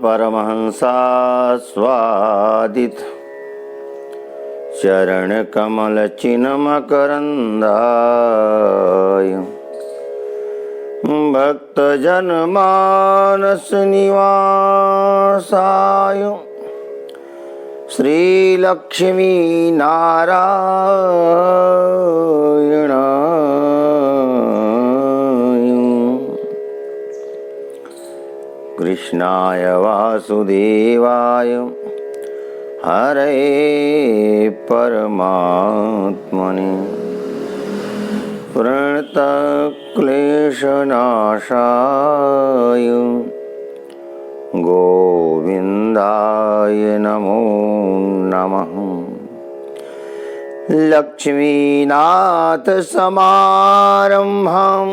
परमहंसास्वादित चरण कमल चिन्मकरंदाय भक्त जन मानस निवासाय श्री लक्ष्मी नारायण कृष्णाय वासुदेवाय हरे परमात्मने प्रणतक्लेशनाशाय गोविन्दाय नमो नमः। लक्ष्मीनाथ समारम्भां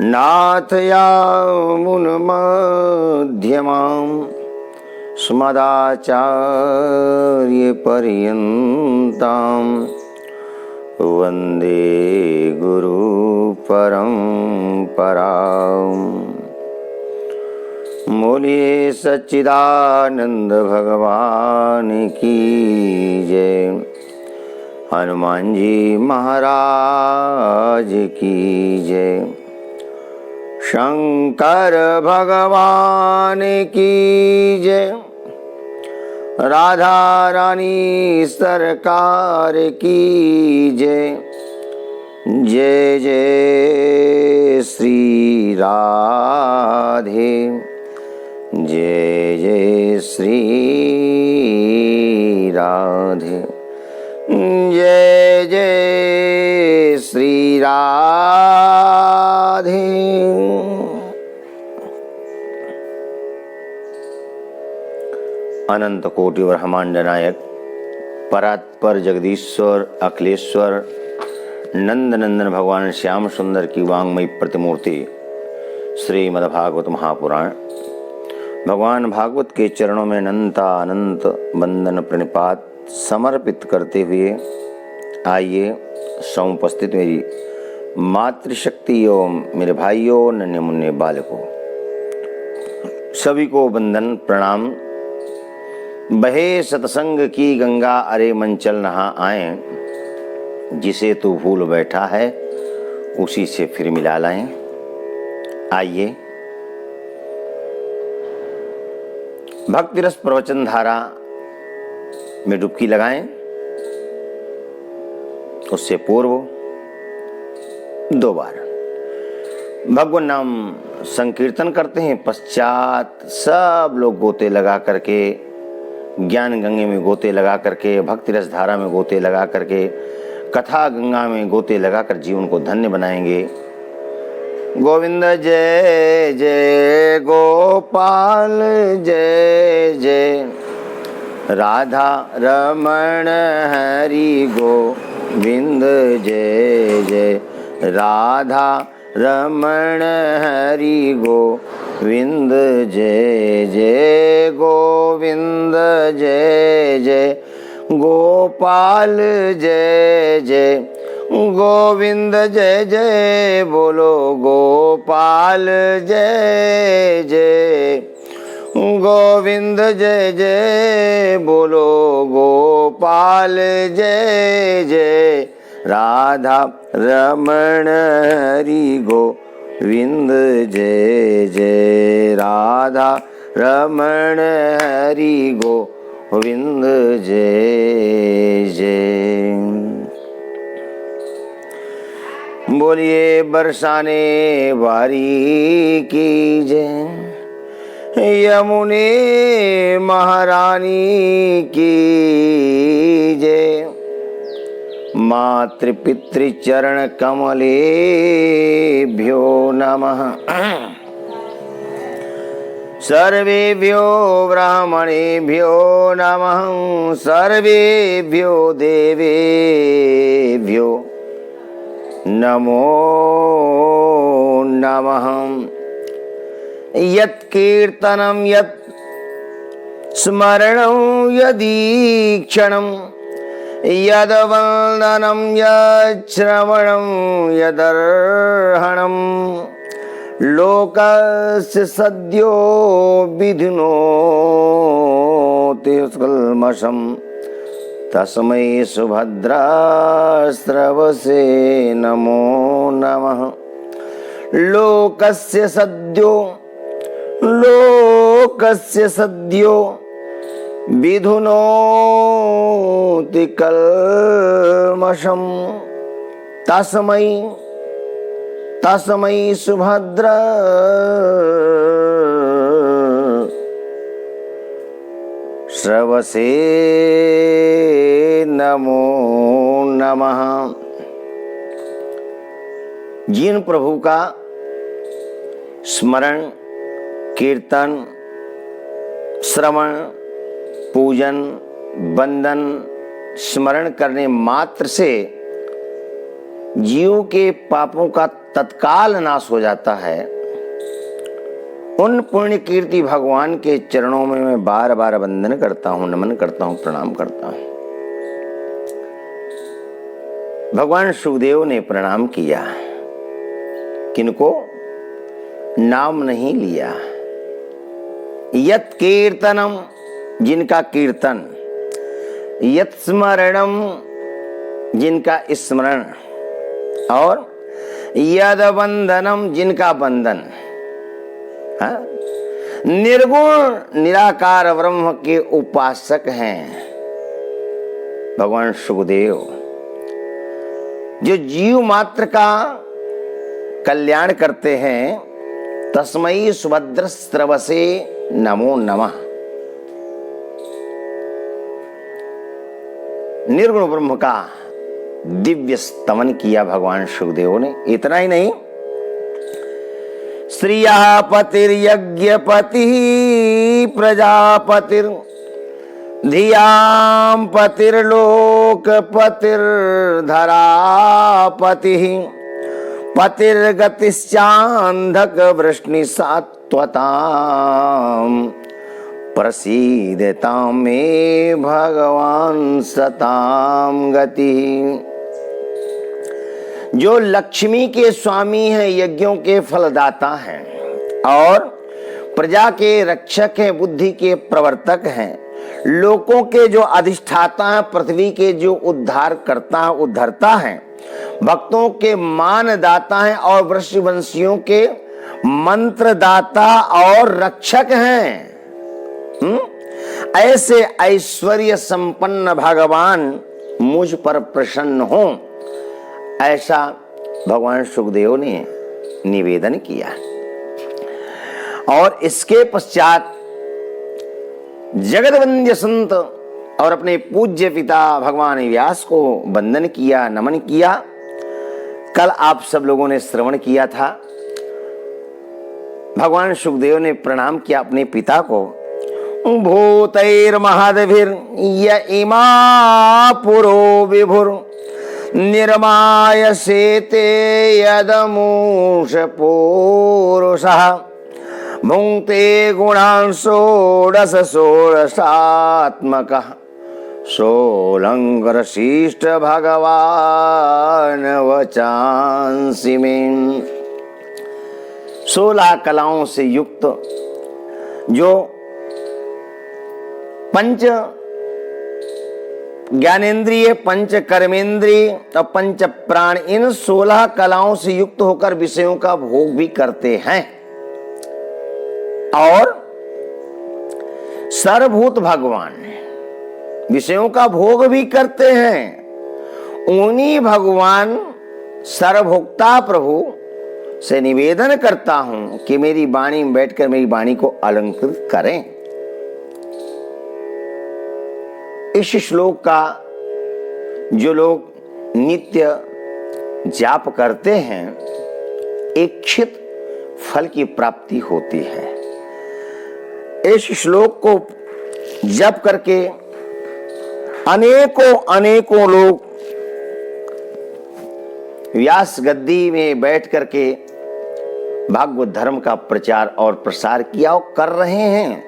नाथयामुनमध्यमाम् स्मदाचार्यपर्यन्तां वन्दे गुरुपरम्पराम्। बोलिए सच्चिदानंद भगवान की जय, हनुमान जी महाराज की जय, शंकर भगवान की जय, राधा रानी सरकार की जय। जय जय श्री राधे, जय जय श्री राधे, जय जय श्री राधे। अनंत कोटि ब्रह्मांड नायक परात्पर जगदीश्वर अखिलेश्वर नंद नंदन भगवान श्याम सुंदर की वांगमयी प्रतिमूर्ति श्रीमद्भागवत महापुराण। भगवान भागवत के चरणों में अनंत वंदन प्रणिपात समर्पित करते हुए आइए समुपस्थित मेरी मातृशक्ति एवं मेरे भाइयों नन्हे मुन्ने बालकों सभी को वंदन प्रणाम। बहे सत्संग की गंगा अरे मन चल नहा आए, जिसे तू भूल बैठा है उसी से फिर मिला लाएं। आइए भक्ति रस प्रवचन धारा में डुबकी लगाएं। उससे पूर्व 2 बार भगवान नाम संकीर्तन करते हैं। पश्चात सब लोग गोते लगा करके, ज्ञान गंगे में गोते लगा करके, भक्ति रस धारा में गोते लगा करके, कथा गंगा में गोते लगाकर जीवन को धन्य बनाएंगे। गोविंद जय जय गोपाल जय जय, राधा रमण हरि गोविंद जय जय, राधा रमण हरि गोविंद जय जय, गोविंद जय जय, गोपाल जय जय, गोविंद जय जय, बोलो गोपाल जय जय, गोविंद जय जय, बोलो गोपाल जय जय, राधा रमण हरि गोविंद जय जय, राधा रमण हरि गोविंद जय जय। बोलिए बरसाने वारी की जय, यमुने महारानी की जय, मातृपितृ चरण कमलेभ्यो नमः। सर्वेभ्यो ब्राह्मणेभ्यो नमः, सर्वेभ्यो देवेभ्यो नमो नमः। यत् कीर्तनं यत् स्मरणं यदीक्षणं, यद्वन्दनं यच्छ्रवणं यदर्हणं, लोकस्य सद्यो विधिनोति कल्मषम् तस्मै सुभद्रास्रवसे नमो नमः। लोकस्य सद्यो विधुनोति कल्मषम् तस्मै सुभद्रा श्रवसे नमो नमः। जिन प्रभु का स्मरण, कीर्तन, श्रवण, पूजन, वंदन, स्मरण करने मात्र से जीवों के पापों का तत्काल नाश हो जाता है, उन पुण्य कीर्ति भगवान के चरणों में मैं बार बार वंदन करता हूं, नमन करता हूं, प्रणाम करता हूं। भगवान सुखदेव ने प्रणाम किया, किनको? नाम नहीं लिया। यत कीर्तनम, जिनका कीर्तन, यत स्मरणम, जिनका स्मरण, और यद वंदनम, जिनका वंदन। निर्गुण निराकार ब्रह्म के उपासक हैं भगवान सुखदेव, जो जीव मात्र का कल्याण करते हैं। तस्मै सुभद्रस्रवसे नमो नमः। निर्गुण ब्रह्म का दिव्य स्तमन किया भगवान सुखदेव ने। इतना ही नहीं, श्रियः पतिर्यज्ञपतिः प्रजापतिर धियां पतिर्लोकपतिर्धरापतिः पतिर्गतिश्चान्धक वृष्णि सात्वताम् प्रसीदतां मे भगवान सतां गति। जो लक्ष्मी के स्वामी हैं, यज्ञों के फलदाता हैं और प्रजा के रक्षक हैं, बुद्धि के प्रवर्तक हैं, लोकों के जो अधिष्ठाता हैं, पृथ्वी के जो उद्धार करता है, उद्धरता हैं, भक्तों के मानदाता हैं और वृषवंशियों के मंत्रदाता और रक्षक हैं। ऐसे ऐश्वर्य संपन्न भगवान मुझ पर प्रसन्न हो, ऐसा भगवान सुखदेव ने निवेदन किया। और इसके पश्चात जगद्वंद्य संत और अपने पूज्य पिता भगवान व्यास को वंदन किया, नमन किया। कल आप सब लोगों ने श्रवण किया था, भगवान सुखदेव ने प्रणाम किया अपने पिता को। भूतैर्महद्भिर् य इमा पुरो विभुर निर्मायसेते यदमूष पुरुषः भुङ्क्ते गुणान् षोडश षोडशात्मकः सोऽलङ्कृशिष्ट भगवान् वचांसि मे। 16 कलाओं से युक्त जो पंच ज्ञानेन्द्रिय, पंच कर्मेंद्रिय और पंच प्राण, इन 16 कलाओं से युक्त होकर विषयों का भोग भी करते हैं और सर्वभूत भगवान विषयों का भोग भी करते हैं। उन्हीं भगवान सर्वभोक्ता प्रभु से निवेदन करता हूं कि मेरी वाणी में बैठकर मेरी वाणी को अलंकृत करें। इस श्लोक का जो लोग नित्य जाप करते हैं, इच्छित फल की प्राप्ति होती है। इस श्लोक को जप करके अनेकों लोग व्यास गद्दी में बैठ करके भागवत धर्म का प्रचार और प्रसार किया और कर रहे हैं।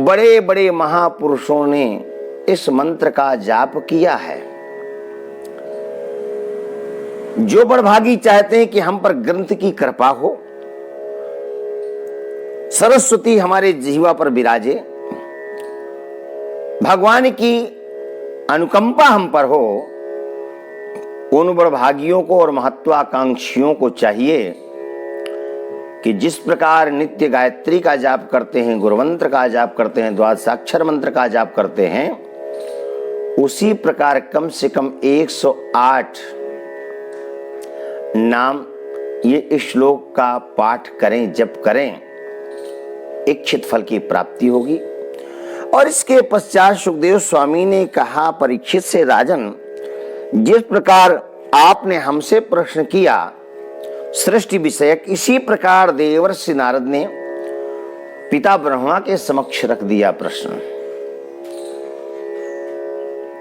बड़े बड़े महापुरुषों ने इस मंत्र का जाप किया है। जो बड़भागी चाहते हैं कि हम पर ग्रंथ की कृपा हो, सरस्वती हमारे जीवा पर विराजे, भगवान की अनुकंपा हम पर हो। उन बड़भागियों को और महत्वाकांक्षियों को चाहिए कि जिस प्रकार नित्य गायत्री का जाप करते हैं, गुरुमंत्र का जाप करते हैं, द्वादशाक्षर मंत्र का जाप करते हैं, उसी प्रकार कम से कम 108 नाम ये श्लोक का पाठ करें, जप करें, इच्छित फल की प्राप्ति होगी। और इसके पश्चात सुखदेव स्वामी ने कहा परीक्षित से, राजन, जिस प्रकार आपने हमसे प्रश्न किया सृष्टि विषयक, इसी प्रकार देवर्षि नारद ने पिता ब्रह्मा के समक्ष रख दिया प्रश्न।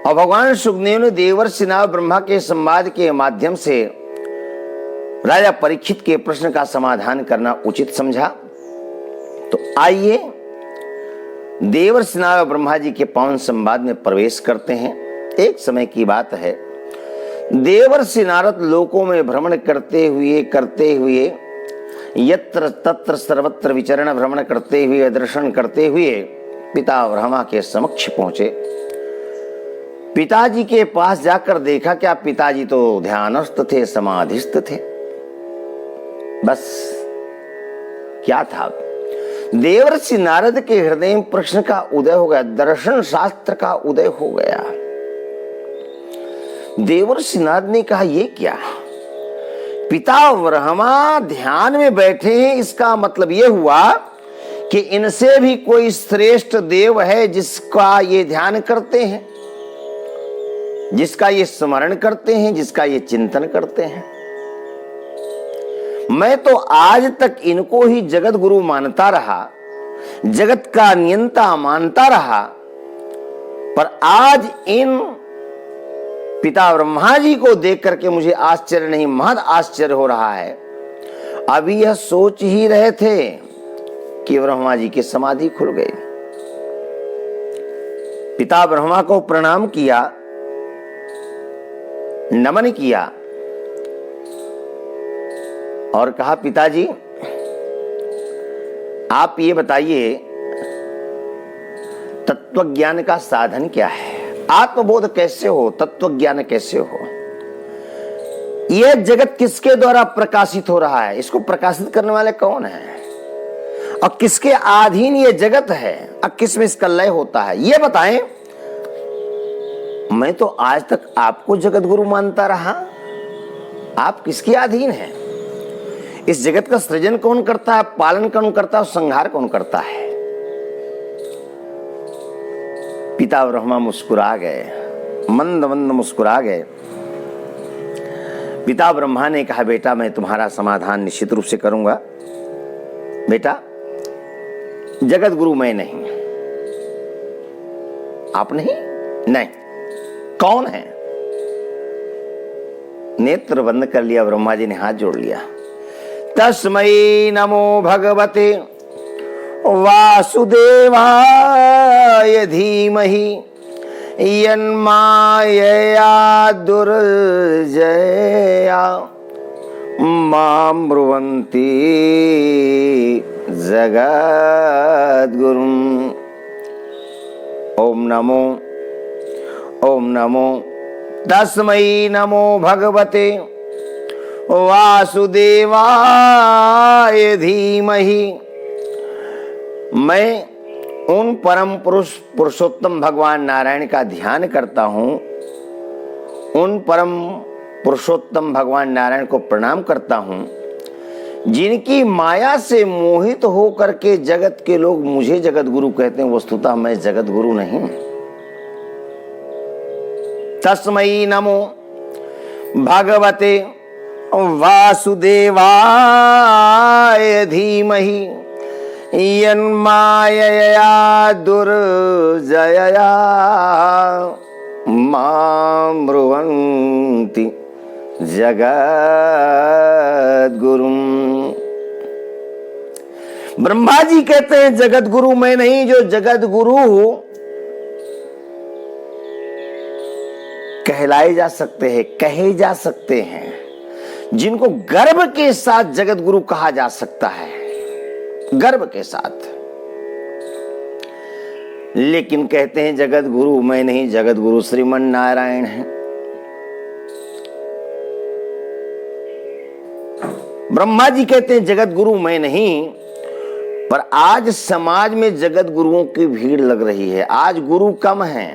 और भगवान सुखदेव ने देवर्षि नारद ब्रह्मा के संवाद के माध्यम से राजा परीक्षित के प्रश्न का समाधान करना उचित समझा। तो आइए देवर्षि नारद ब्रह्मा जी के पावन संवाद में प्रवेश करते हैं। एक समय की बात है, देवर्षि नारद लोकों में भ्रमण करते हुए यत्र तत्र सर्वत्र विचरण भ्रमण करते हुए, दर्शन करते हुए पिता ब्रह्मा के समक्ष पहुंचे। पिताजी के पास जाकर देखा, क्या पिताजी तो ध्यानस्थ थे, समाधिस्थ थे। बस क्या था, देवर्षि नारद के हृदय में प्रश्न का उदय हो गया, दर्शन शास्त्र का उदय हो गया। देवर्षि नारद ने कहा, ये क्या, पिता ब्रह्मा ध्यान में बैठे हैं, इसका मतलब ये हुआ कि इनसे भी कोई श्रेष्ठ देव है जिसका ये ध्यान करते हैं, जिसका ये स्मरण करते हैं, जिसका ये चिंतन करते हैं। मैं तो आज तक इनको ही जगत गुरु मानता रहा, जगत का नियंता मानता रहा, पर आज इन पिता ब्रह्मा जी को देख करके मुझे आश्चर्य नहीं, महद आश्चर्य हो रहा है। अभी यह सोच ही रहे थे कि ब्रह्मा जी की समाधि खुल गई। पिता ब्रह्मा को प्रणाम किया, नमन किया और कहा, पिताजी आप ये बताइए तत्वज्ञान का साधन क्या है, आत्मबोध कैसे हो, तत्वज्ञान कैसे हो, यह जगत किसके द्वारा प्रकाशित हो रहा है, इसको प्रकाशित करने वाले कौन है, और किसके अधीन ये जगत है, और किस में इसका लय होता है, ये बताएं। मैं तो आज तक आपको जगत गुरु मानता रहा, आप किसके अधीन हैं, इस जगत का सृजन कौन करता है, पालन कौन करता है, संहार कौन करता है। पिता ब्रह्मा मुस्कुरा गए, मंद मंद मुस्कुरा गए। पिता ब्रह्मा ने कहा, बेटा मैं तुम्हारा समाधान निश्चित रूप से करूंगा। बेटा जगत गुरु मैं नहीं, आप नहीं, कौन है। नेत्र बंद कर लिया ब्रह्मा जी ने, हाथ जोड़ लिया। तस्मै नमो भगवते वासुदेवाय धीमहि यन्मायया दुर्जया मां ब्रुवन्ति जगद्गुरुम्। ओम नमो तस्मै नमो भगवते वासुदेवाय धीमहि। मैं उन परम पुरुषोत्तम भगवान नारायण का ध्यान करता हूं, उन परम पुरुषोत्तम भगवान नारायण को प्रणाम करता हूं, जिनकी माया से मोहित होकर के जगत के लोग मुझे जगत गुरु कहते हैं। वस्तुतः मैं जगत गुरु नहीं। तस्मै नमो भगवते वासुदेवाय धीमहि यन्मायया दुर्जया मां ब्रुवन्ति जगद्गुरुम्। ब्रह्मा जी कहते हैं जगत गुरु मैं नहीं, जो जगत गुरु कहलाए जा सकते हैं, कहे जा सकते हैं, जिनको गर्व के साथ जगत गुरु कहा जा सकता है, गर्व के साथ। लेकिन कहते हैं जगत गुरु मैं नहीं, जगत गुरु श्रीमन नारायण है। ब्रह्मा जी कहते हैं जगत गुरु मैं नहीं, पर आज समाज में जगत गुरुओं की भीड़ लग रही है। आज गुरु कम है,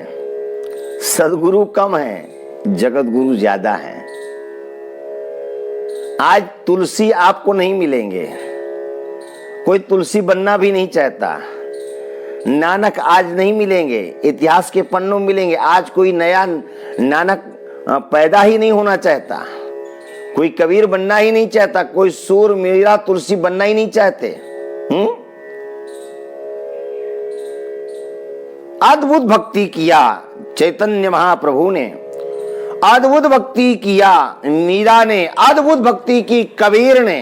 सदगुरु कम है, जगत गुरु ज्यादा है। आज तुलसी आपको नहीं मिलेंगे, कोई तुलसी बनना भी नहीं चाहता। नानक आज नहीं मिलेंगे, इतिहास के पन्नों मिलेंगे। आज कोई नया नानक पैदा ही नहीं होना चाहता, कोई कबीर बनना ही नहीं चाहता, कोई सूर मीरा तुलसी बनना ही नहीं चाहते। अद्भुत भक्ति किया चैतन्य महाप्रभु ने, अद्भुत भक्ति किया मीरा ने, अद्भुत भक्ति की कबीर ने,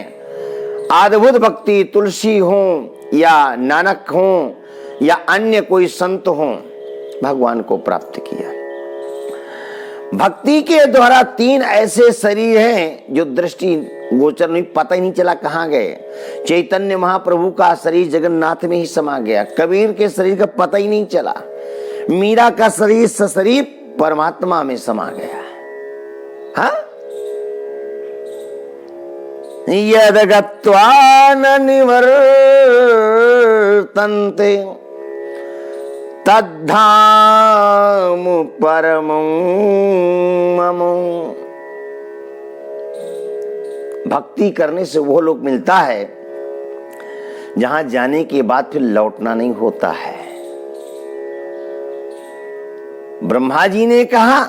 अद्भुत भक्ति तुलसी हो या नानक हो या अन्य कोई संत हो, भगवान को प्राप्त किया। भक्ति के द्वारा 3 ऐसे शरीर हैं जो दृष्टि गोचर नहीं, पता ही नहीं चला कहां गए। चैतन्य महाप्रभु का शरीर जगन्नाथ में ही समा गया, कबीर के शरीर का पता ही नहीं चला, मीरा का शरीर सशरीर परमात्मा में समा गया। हाँ, यद गत्वा न निवर्तन्ते तद्धाम परमं मम। भक्ति करने से वो लोग मिलता है जहां जाने के बाद फिर लौटना नहीं होता है। ब्रह्मा जी ने कहा,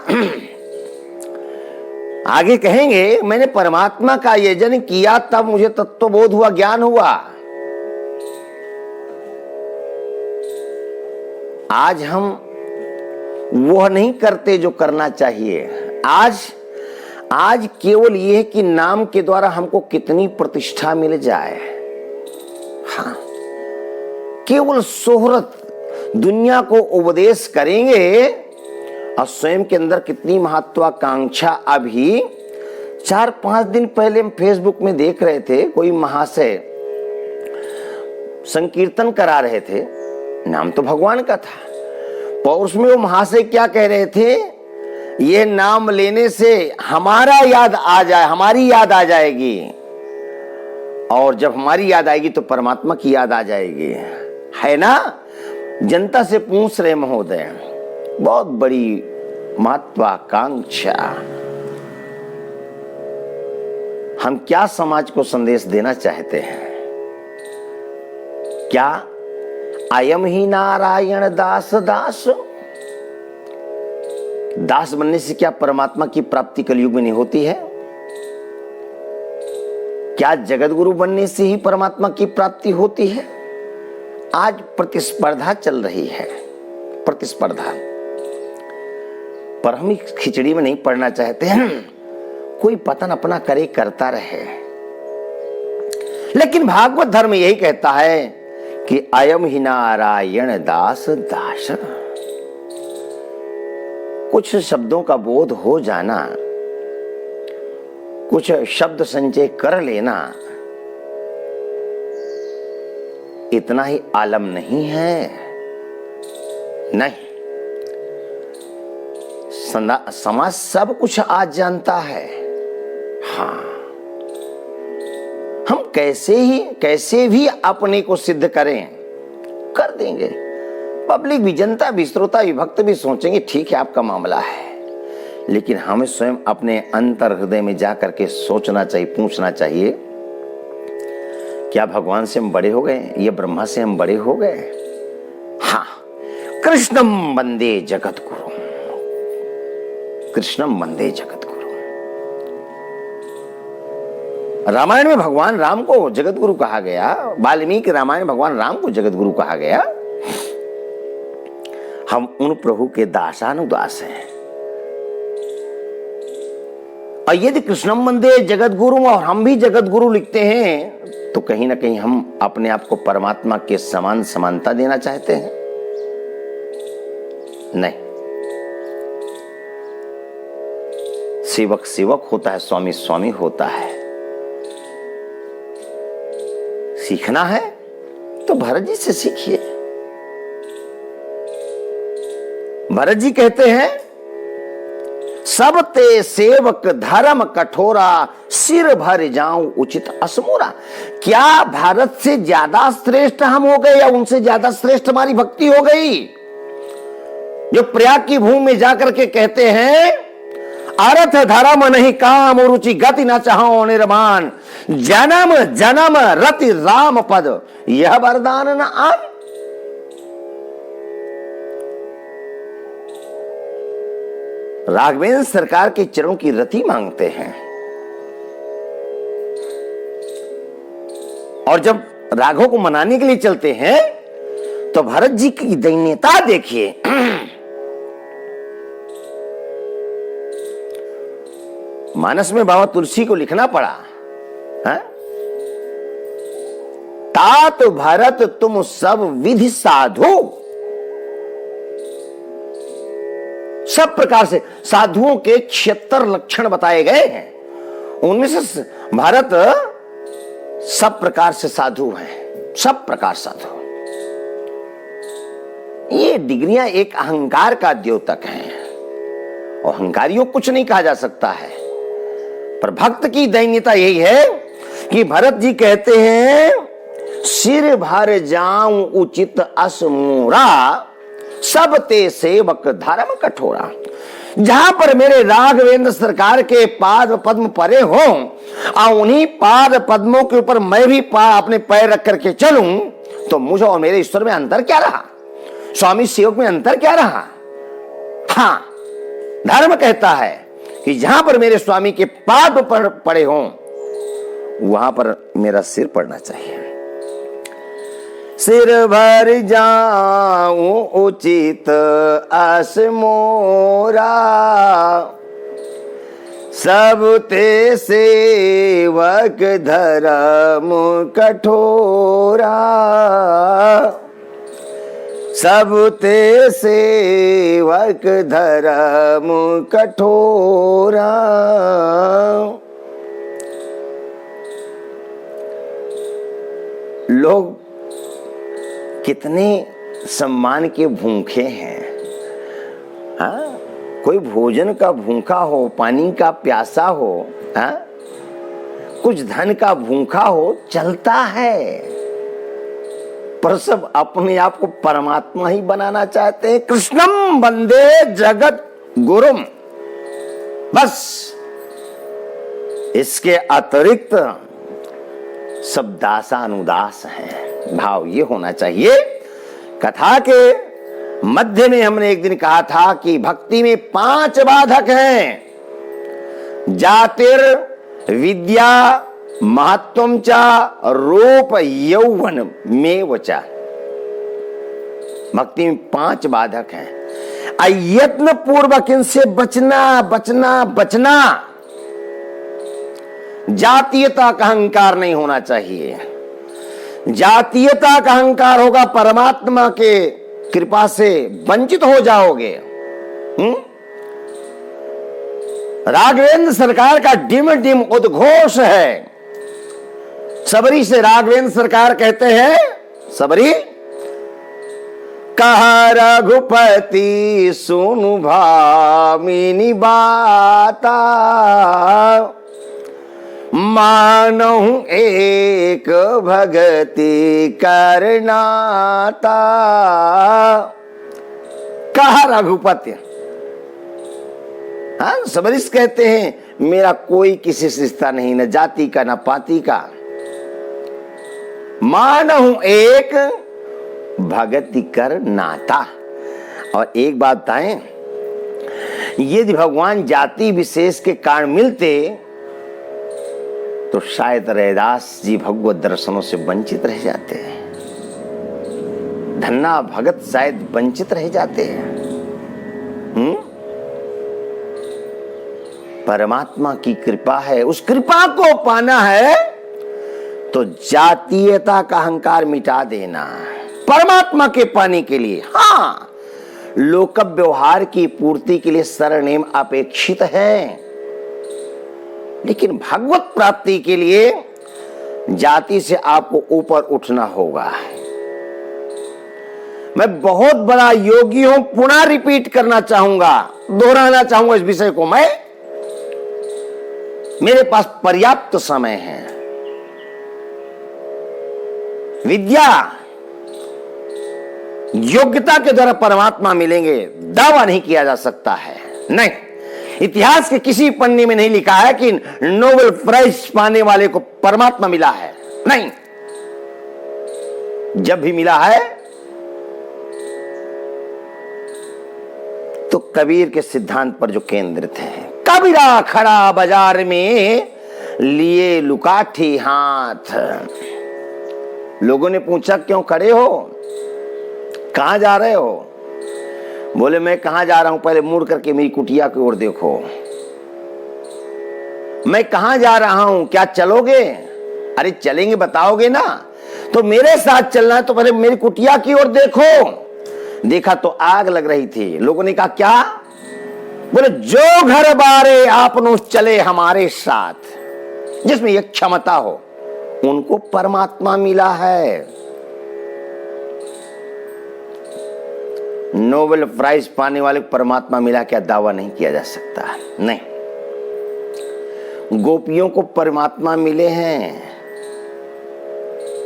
आगे कहेंगे मैंने परमात्मा का यजन किया तब मुझे तत्वबोध हुआ, ज्ञान हुआ। आज हम वह नहीं करते जो करना चाहिए। आज केवल यह है कि नाम के द्वारा हमको कितनी प्रतिष्ठा मिल जाए। हाँ, केवल शोहरत, दुनिया को उपदेश करेंगे और स्वयं के अंदर कितनी महत्वाकांक्षा। अभी 4-5 दिन पहले हम फेसबुक में देख रहे थे, कोई महाशय संकीर्तन करा रहे थे, नाम तो भगवान का था, पर उसमें वो महाशय क्या कह रहे थे, ये नाम लेने से हमारा याद आ जाए, हमारी याद आ जाएगी, और जब हमारी याद आएगी तो परमात्मा की याद आ जाएगी। है ना, जनता से पूछ रहे महोदय, बहुत बड़ी महत्वाकांक्षा। हम क्या समाज को संदेश देना चाहते हैं? क्या अयम ही नारायण दास दास? दास बनने से क्या परमात्मा की प्राप्ति कलयुग में नहीं होती है? क्या जगत गुरु बनने से ही परमात्मा की प्राप्ति होती है? आज प्रतिस्पर्धा चल रही है, प्रतिस्पर्धा, पर हम इस खिचड़ी में नहीं पड़ना चाहते हैं। कोई पतन अपना करे, करता रहे। लेकिन भागवत धर्म यही कहता है कि अयम ही नारायण दास दास। कुछ शब्दों का बोध हो जाना, कुछ शब्द संचय कर लेना, इतना ही आलम नहीं है। नहीं, समाज सब कुछ आज जानता है। हाँ, हम कैसे भी अपने को सिद्ध करें, कर देंगे। पब्लिक भी, जनता भी, श्रोता भी, भक्त भी सोचेंगे ठीक है आपका मामला है, लेकिन हमें स्वयं अपने अंतर हृदय में जाकर के सोचना चाहिए, पूछना चाहिए, क्या भगवान से हम बड़े हो गए? ये ब्रह्मा से हम बड़े हो गए? हाँ, कृष्णम वंदे जगत गुरु, कृष्णम वंदे जगत गुरु। रामायण में भगवान राम को जगत गुरु कहा गया, वाल्मीकि रामायण में भगवान राम को जगत गुरु कहा गया। हम उन प्रभु के दासानुदास हैं। और यदि कृष्णम वंदे जगत गुरु और हम भी जगत गुरु लिखते हैं तो कहीं ना कहीं हम अपने आप को परमात्मा के समान समानता देना चाहते हैं? नहीं, सेवक सेवक होता है, स्वामी स्वामी होता है। सीखना है भरत जी से सीखिए। भरत जी कहते हैं, सब ते सेवक धर्म कठोरा, सिर भर जाऊं उचित असमोरा। क्या भारत से ज्यादा श्रेष्ठ हम हो गए या उनसे ज्यादा श्रेष्ठ हमारी भक्ति हो गई? जो प्रयाग की भूमि में जाकर के कहते हैं, अर्थ धर्म नहीं काम रुचि गति न चाहो निर्माण, जन्म जन्म रति राम पद यह वरदान न आन। राघवेंद्र सरकार के चरणों की रति मांगते हैं। और जब राघव को मनाने के लिए चलते हैं तो भरत जी की दैन्यता देखिए। मानस में बाबा तुलसी को लिखना पड़ा है? तात भरत तुम सब विधि साधु। सब प्रकार से साधुओं के 76 लक्षण बताए गए हैं, उनमें से भारत सब प्रकार से साधु हैं, सब प्रकार साधु। ये डिग्रियां एक अहंकार का द्योतक हैं और अहंकारियों कुछ नहीं कहा जा सकता है। पर भक्त की दैन्यता यही है कि भरत जी कहते हैं, सिर भर जाऊं उचित असमोरा, सब ते सेवक धर्म कठोरा। जहां पर मेरे राघवेंद्र सरकार के पाद पद्म परे हों और उन्हीं पाद पद्मों के ऊपर मैं भी अपने पैर रख करके चलूं, तो मुझे और मेरे ईश्वर में अंतर क्या रहा? स्वामी सेवक में अंतर क्या रहा? हाँ, धर्म कहता है कि जहां पर मेरे स्वामी के पाद पड़े हों वहां पर मेरा सिर पड़ना चाहिए। सिर भर जाऊं उचित असमोरा, सब ते सेवक धर्म कठोरा, सब ते सेवक धर्म कठोरा। लोग कितने सम्मान के भूखे हैं। हाँ, कोई भोजन का भूखा हो, पानी का प्यासा हो, हाँ, कुछ धन का भूखा हो, चलता है। पर सब अपने आप को परमात्मा ही बनाना चाहते हैं। कृष्णम वंदे जगत गुरुम, बस इसके अतिरिक्त सब दासानुदास हैं। भाव ये होना चाहिए। कथा के मध्य में हमने एक दिन कहा था कि भक्ति में 5 बाधक हैं। जातिर विद्या महत्वम चा रूप यौवन में वचा। भक्ति में 5 बाधक हैं। अयत्न पूर्वक इनसे बचना बचना बचना। जातीयता का अहंकार नहीं होना चाहिए। जातीयता का अहंकार होगा, परमात्मा के कृपा से वंचित हो जाओगे। राघवेंद्र सरकार का डिम डिम उद्घोष है। सबरी से राघवेंद्र सरकार कहते हैं, सबरी कहा रघुपति सुनु भामिनी बाता, मानहु एक भगति करनाता। कहा रघुपति, हाँ, सबरीश कहते हैं मेरा कोई किसी से रिश्ता नहीं, न जाति का न पाति का। मानहु एक भगति कर नाता। और एक बात बताएं, यदि भगवान जाति विशेष के कारण मिलते तो शायद रैदास जी भगवत दर्शनों से वंचित रह जाते हैं। धन्ना भगत शायद वंचित रह जाते हैं। परमात्मा की कृपा है, उस कृपा को पाना है तो जातीयता का अहंकार मिटा देना, परमात्मा के पाने के लिए। हाँ, लोक व्यवहार की पूर्ति के लिए सरनेम अपेक्षित है, लेकिन भगवत प्राप्ति के लिए जाति से आपको ऊपर उठना होगा। मैं बहुत बड़ा योगी हूं, पुनः रिपीट करना चाहूंगा, दोहराना चाहूंगा इस विषय को। मेरे पास पर्याप्त समय है। विद्या योग्यता के द्वारा परमात्मा मिलेंगे, दावा नहीं किया जा सकता है। नहीं, इतिहास के किसी पन्ने में नहीं लिखा है कि नोबेल प्राइज पाने वाले को परमात्मा मिला है। नहीं, जब भी मिला है तो कबीर के सिद्धांत पर जो केंद्रित है। कबीरा खड़ा बाजार में लिए लुकाठी हाथ। लोगों ने पूछा क्यों खड़े हो, कहां जा रहे हो? बोले मैं कहां जा रहा हूं, पहले मुड़ करके मेरी कुटिया की ओर देखो। मैं कहां जा रहा हूं, क्या चलोगे? अरे चलेंगे, बताओगे ना। तो मेरे साथ चलना है तो पहले मेरी कुटिया की ओर देखो। देखा तो आग लग रही थी। लोगों ने कहा क्या? बोले जो घर बारे आपनो चले हमारे साथ, जिसमें यह क्षमता हो, उनको परमात्मा मिला है। नोबेल प्राइज पाने वाले को परमात्मा मिला, क्या दावा नहीं किया जा सकता? नहीं। गोपियों को परमात्मा मिले हैं।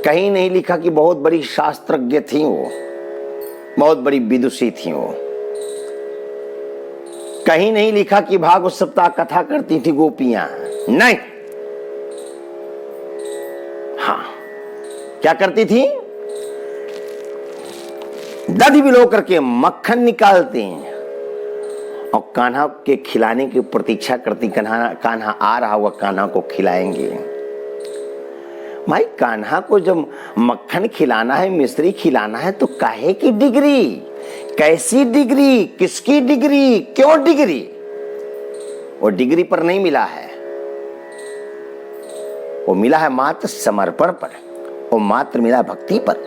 कहीं नहीं लिखा कि बहुत बड़ी शास्त्रज्ञ थी वो, बहुत बड़ी विदुषी थी वो। कहीं नहीं लिखा कि भागवत सप्ताह कथा करती थी गोपियां। नहीं। हाँ, क्या करती थी? दधि बिलो करके मक्खन निकालती हैं और कान्हा के खिलाने की प्रतीक्षा करती। कान्हा आ रहा हुआ, कान्हा को खिलाएंगे। भाई कान्हा को जब मक्खन खिलाना है, मिश्री खिलाना है, तो काहे की डिग्री, कैसी डिग्री, किसकी डिग्री, क्यों डिग्री? वो डिग्री पर नहीं मिला है, वो मिला है मात्र समर्पण पर, वो मात्र मिला भक्ति पर।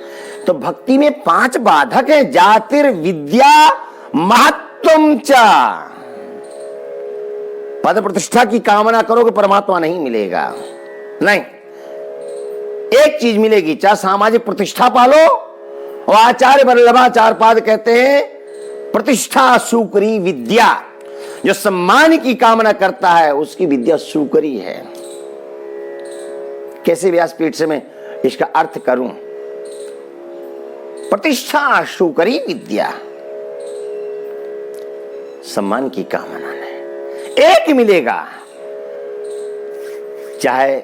तो भक्ति में 5 बाधक है। जातिर विद्या महत्वम च। पद प्रतिष्ठा की कामना करोगे परमात्मा नहीं मिलेगा। नहीं, एक चीज मिलेगी, चाहे सामाजिक प्रतिष्ठा पालो। और आचार्य वल्लभाचार्यपाद कहते हैं प्रतिष्ठा सुकरी विद्या। जो सम्मान की कामना करता है उसकी विद्या सुकरी है। कैसे व्यासपीठ से मैं इसका अर्थ करूं? प्रतिष्ठा सुकरी विद्या, सम्मान की कामना नहीं। एक मिलेगा, चाहे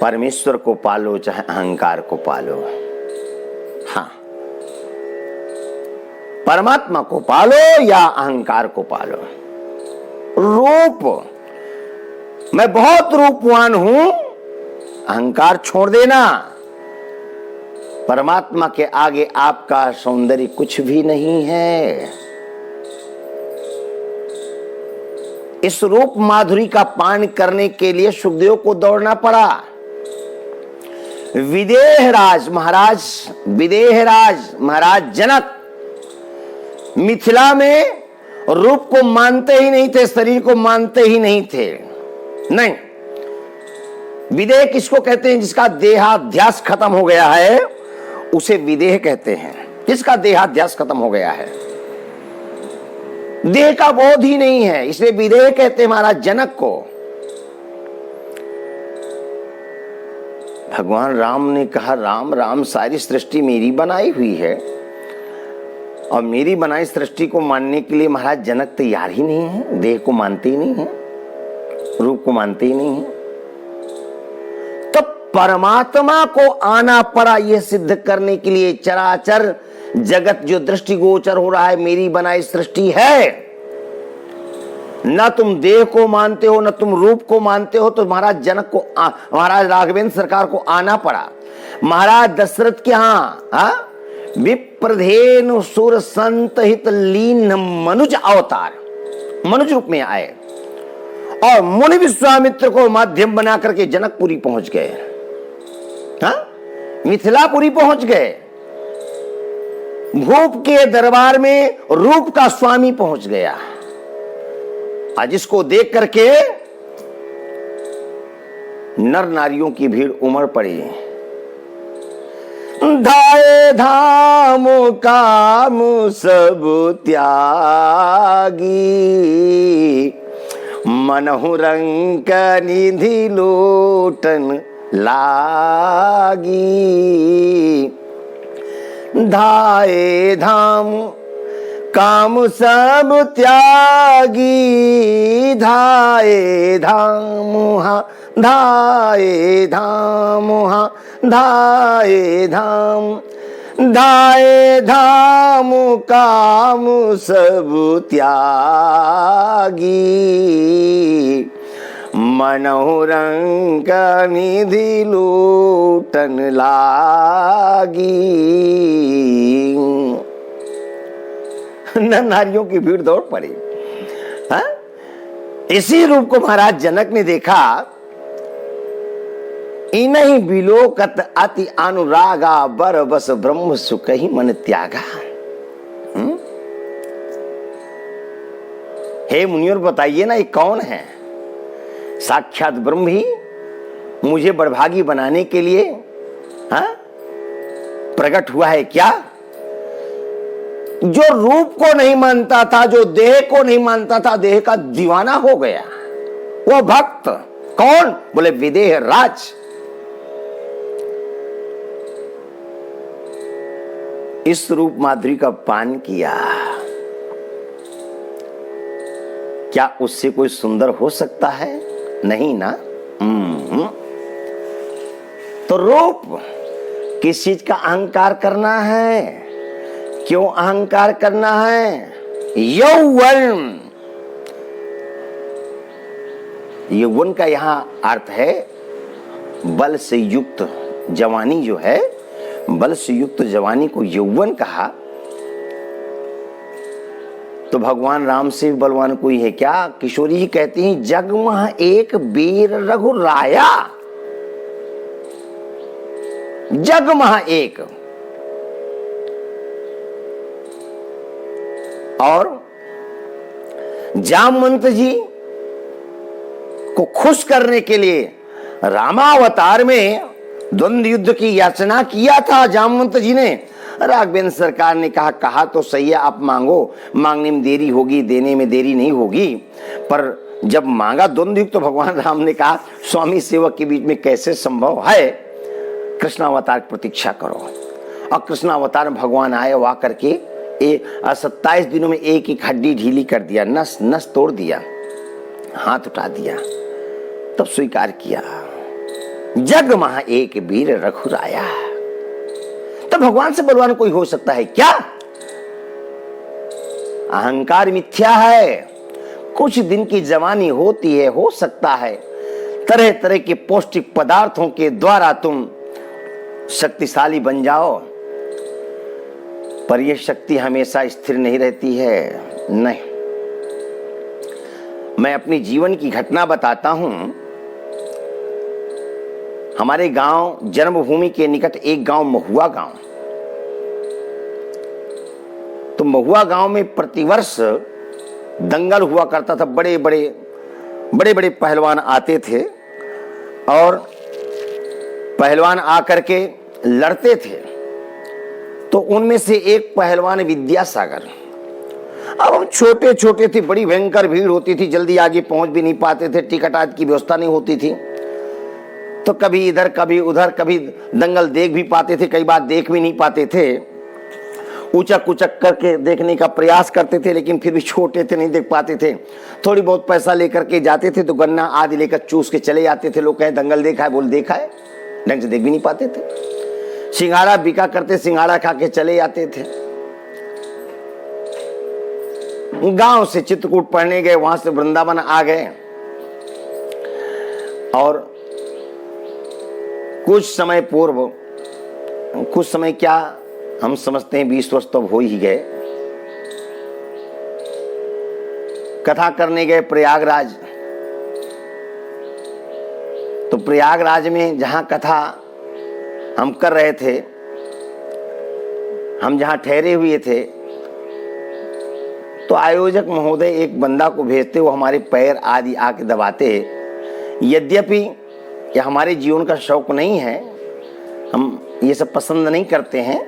परमेश्वर को पालो चाहे अहंकार को पालो। हाँ, परमात्मा को पालो या अहंकार को पालो। रूप, मैं बहुत रूपवान हूं, अहंकार छोड़ देना। परमात्मा के आगे आपका सौंदर्य कुछ भी नहीं है। इस रूप माधुरी का पान करने के लिए सुखदेव को दौड़ना पड़ा। विदेहराज महाराज जनक मिथिला में रूप को मानते ही नहीं थे, शरीर को मानते ही नहीं थे। नहीं, विदेह किसको कहते हैं? जिसका देहाध्यास खत्म हो गया है उसे विदेह कहते हैं। जिसका देहाध्यास खत्म हो गया है, देह का बोध ही नहीं है, इसलिए विदेह कहते हैं महाराज जनक को। भगवान राम ने कहा, राम राम सारी सृष्टि मेरी बनाई हुई है और मेरी बनाई सृष्टि को मानने के लिए महाराज जनक तैयार ही नहीं है। देह को मानते ही नहीं है, रूप को मानते ही नहीं है। तो परमात्मा को आना पड़ा यह सिद्ध करने के लिए। चराचर जगत जो दृष्टिगोचर हो रहा है मेरी बनाई सृष्टि है। न तुम देह को मानते हो, न तुम रूप को मानते हो, तो महाराज जनक को महाराज राघवेंद्र सरकार को आना पड़ा। महाराज दशरथ के यहाँ विप्रधेनु सुर संत हित लीन मनुज अवतार, मनुज रूप में आए और मुनि विश्वामित्र को माध्यम बना करके जनकपुरी पहुंच गए। मिथिलापुरी पहुंच गए। भूप के दरबार में रूप का स्वामी पहुंच गया। आज इसको देख करके नर नारियों की भीड़ उमड़ पड़ी। धाये धाम काम सब त्यागी, मनहु रंक निधि लोटन लागी। धाये धाम काम सब त्यागी, धाये धाम धाये धाम धाये धाम, धाये धाम काम सब त्यागी, मनहु रंक निधि लूटन लागी। नर नारियों की भीड़ दौड़ पड़ी। हाँ? इसी रूप को महाराज जनक ने देखा। इनहि बिलोकत अति अनुरागा, बर बस ब्रह्म सुख ही मन त्यागा। हे मुनियों बताइए ना, ये कौन है? साक्षात ब्रह्म ही मुझे बड़भागी बनाने के लिए प्रकट हुआ है क्या? जो रूप को नहीं मानता था, जो देह को नहीं मानता था, देह का दीवाना हो गया वो भक्त। कौन? बोले विदेह राज। इस रूप माधुरी का पान किया, क्या उससे कोई सुंदर हो सकता है? नहीं ना। तो रूप किस चीज का अहंकार करना है? क्यों अहंकार करना है? यौवन। यौवन का यहां अर्थ है बल से युक्त जवानी। जो है बल से युक्त जवानी को यौवन कहा। तो भगवान राम से भी बलवान कोई है क्या? किशोरी जी कहती हैं, जगमह एक वीर रघुराया। जगमह एक। और जामवंत जी को खुश करने के लिए रामावतार में द्वंद्व युद्ध की याचना किया था जामवंत जी ने। राघवेंद्र सरकार ने कहा तो सही है, आप मांगो, मांगने में देरी होगी, देने में देरी नहीं होगी। पर जब मांगा द्वंद्व युद्ध तो भगवान राम ने कहा, स्वामी सेवक के बीच में कैसे संभव है? कृष्णावतार की प्रतीक्षा करो। और कृष्णावतार में भगवान आए, वहा करके 27 दिनों में एक एक हड्डी ढीली कर दिया, नस नस तोड़ दिया, हाथ उठा दिया, तब स्वीकार किया। जग महा एक वीर रघुराया। तो भगवान से बलवान कोई हो सकता है क्या? अहंकार मिथ्या है। कुछ दिन की जवानी होती है, हो सकता है तरह तरह के पौष्टिक पदार्थों के द्वारा तुम शक्तिशाली बन जाओ, पर यह शक्ति हमेशा स्थिर नहीं रहती है। नहीं, मैं अपनी जीवन की घटना बताता हूं। हमारे गांव जन्मभूमि के निकट एक गांव महुआ गांव। तो महुआ गांव में प्रतिवर्ष दंगल हुआ करता था। बड़े बड़े पहलवान आते थे और पहलवान आकर के लड़ते थे। तो उनमें से एक पहलवान विद्यासागर। अब हम छोटे छोटे थे, बड़ी भयंकर भीड़ होती थी, जल्दी आगे पहुंच भी नहीं पाते थे, टिकट आदि की व्यवस्था नहीं होती थी। तो कभी इधर कभी उधर, कभी दंगल देख भी पाते थे, कई बार देख भी नहीं पाते थे। ऊंचक कुचक करके देखने का प्रयास करते थे, लेकिन फिर भी छोटे थे, नहीं देख पाते थे। थोड़ी बहुत पैसा लेकर के जाते थे तो गन्ना आदि लेकर चूस के चले जाते थे। लोग कहें दंगल देखा है, बोल देखा है, ढंग से देख भी नहीं पाते थे। सिंघाड़ा बिका करते, सिंघाड़ा खा के चले जाते थे। गांव से चित्रकूट पढ़ने गए, वहां से वृंदावन आ गए। और कुछ समय पूर्व, कुछ समय क्या हम समझते हैं 20 वर्ष तो हो ही गए, कथा करने गए प्रयागराज। तो प्रयागराज में जहां कथा हम कर रहे थे, हम जहां ठहरे हुए थे, तो आयोजक महोदय एक बंदा को भेजते, वो हमारे पैर आदि आके दबाते। यद्यपि यह हमारे जीवन का शौक नहीं है, हम ये सब पसंद नहीं करते हैं,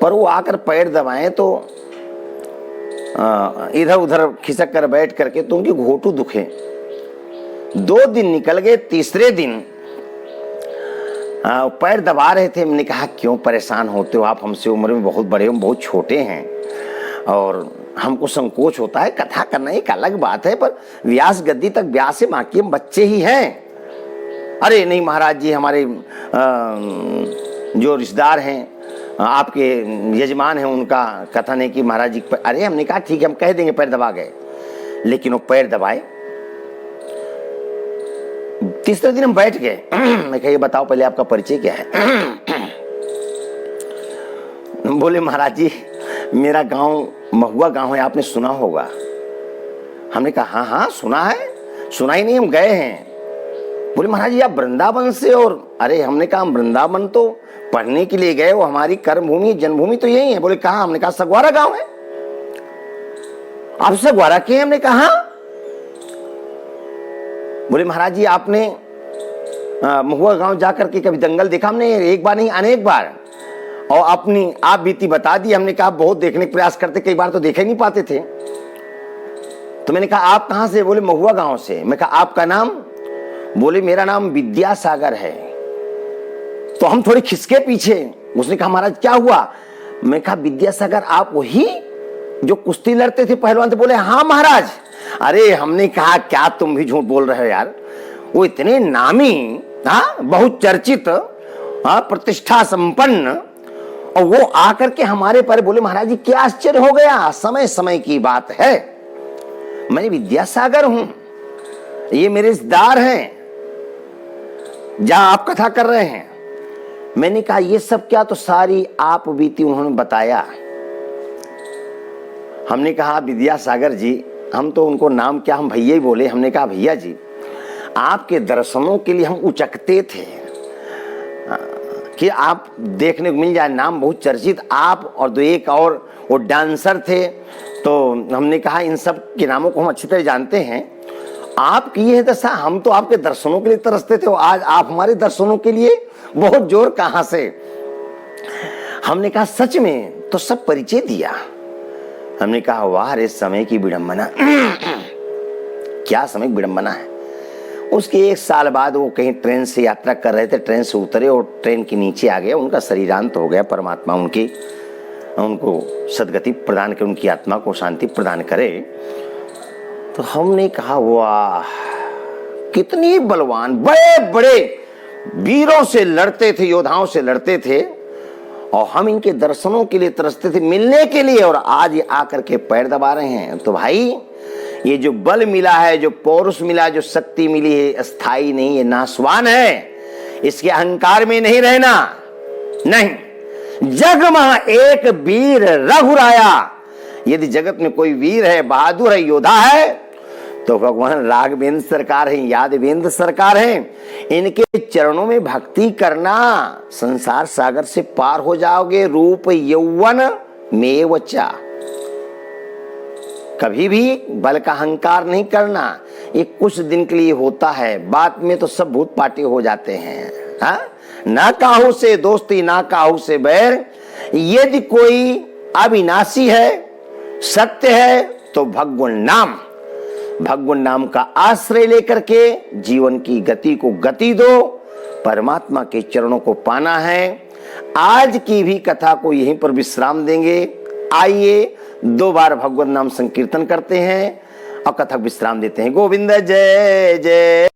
पर वो आकर पैर दबाएं तो इधर उधर खिसक कर बैठ करके तो उनकी घोटू दुखे। 2 दिन निकल गए, तीसरे दिन पैर दबा रहे थे। मैंने कहा क्यों परेशान होते हो आप, हमसे उम्र में बहुत बड़े हो, बहुत छोटे हैं और हमको संकोच होता है। कथा करना एक अलग बात है, पर व्यास गद्दी तक व्यास है, बाकी हम बच्चे ही हैं। अरे नहीं महाराज जी, हमारे जो रिश्तेदार हैं, आपके यजमान हैं, उनका कथन है कि महाराज जी। अरे हमने कहा ठीक है, हम कह देंगे। पैर दबा गए, लेकिन वो पैर दबाए। तीसरे दिन हम बैठ गए। मैं कहा ये बताओ पहले आपका परिचय क्या है। बोले महाराज जी मेरा गांव महुआ गांव है, आपने सुना होगा। हमने कहा हाँ हाँ सुना है, सुना ही नहीं, हम गए हैं। बोले महाराज जी आप वृंदावन से? और अरे हमने कहा हम वृंदावन तो पढ़ने के लिए गए, वो हमारी कर्मभूमि जन्मभूमि तो यही है। बोले कहाँ? हमने कहा सगवारा गांव है। आप सगवारा के? हमने कहा। बोले महाराज जी आपने महुआ गांव जाकर के कभी दंगल देखा? हमने एक बार नहीं अनेक बार, और अपनी आप बीती बता दी। हमने कहा बहुत देखने का प्रयास करते, कई बार तो देख ही नहीं पाते थे। तो मैंने कहा आप कहां से? बोले महुआ गांव से। मैं कहा आपका नाम? बोले मेरा नाम विद्यासागर है। तो हम थोड़े खिसके पीछे। उसने कहा महाराज क्या हुआ? मैं कहा विद्यासागर आप वही जो कुश्ती लड़ते थे पहलवान थे? बोले हाँ महाराज। अरे हमने कहा क्या तुम भी झूठ बोल रहे हो यार, वो इतने नामी, बहुत चर्चित, प्रतिष्ठा संपन्न, और वो आकर के हमारे पर। बोले महाराज जी क्या आश्चर्य हो गया, समय समय की बात है। मैं विद्यासागर हूं, ये मेरे रिश्तेदार हैं जहां आप कथा कर रहे हैं। मैंने कहा ये सब क्या? तो सारी आप बीती उन्होंने बताया। हमने कहा विद्यासागर जी, हम तो उनको नाम क्या, हम भैया ही बोले। हमने कहा भैया जी आपके दर्शनों के लिए हम उचकते थे कि आप देखने को मिल जाए, नाम बहुत चर्चित आप और 2-1 और वो डांसर थे। तो हमने कहा इन सब के नामों को हम अच्छी तरह जानते हैं। आपकी ये दशा, हम तो आपके दर्शनों के लिए तरसते थे, आज आप हमारे दर्शनों के लिए बहुत जोर कहां से? हमने कहा सच में? तो सब परिचय दिया। हमने कहा वाह रे समय की विडंबना। क्या समय की विडंबना है। उसके 1 साल बाद वो कहीं ट्रेन से यात्रा कर रहे थे, ट्रेन से उतरे और ट्रेन के नीचे आ गए। उनका शरीरांत हो गया। परमात्मा उनको सदगति प्रदान करे, उनकी आत्मा को शांति प्रदान करे। तो हमने कहा वाह कितनी बलवान, बड़े बड़े वीरों से लड़ते थे, योद्धाओं से लड़ते थे, और हम इनके दर्शनों के लिए तरसते थे, मिलने के लिए, और आज ये आकर के पैर दबा रहे हैं। तो भाई ये जो बल मिला है, जो पौरुष मिला, जो शक्ति मिली है, स्थायी नहीं, ये नाशवान है। इसके अहंकार में नहीं रहना। नहीं, जग मह एक वीर रघुराया। यदि जगत में कोई वीर है, बहादुर है, योद्धा है, तो भगवान राघवेंद्र सरकार है, यादवेंद्र सरकार है। इनके चरणों में भक्ति करना, संसार सागर से पार हो जाओगे। रूप यौवन मेवचा। कभी भी बल का अहंकार नहीं करना। ये कुछ दिन के लिए होता है, बाद में तो सब भूत पाटी हो जाते हैं। ना काहू से दोस्ती, ना काहू से बैर। यदि कोई अविनाशी है, सत्य है, तो भगवान नाम का आश्रय लेकर के जीवन की गति को गति दो। परमात्मा के चरणों को पाना है। आज की भी कथा को यहीं पर विश्राम देंगे। आइए 2 बार भगवत नाम संकीर्तन करते हैं और कथा विश्राम देते हैं। गोविंद जय जय।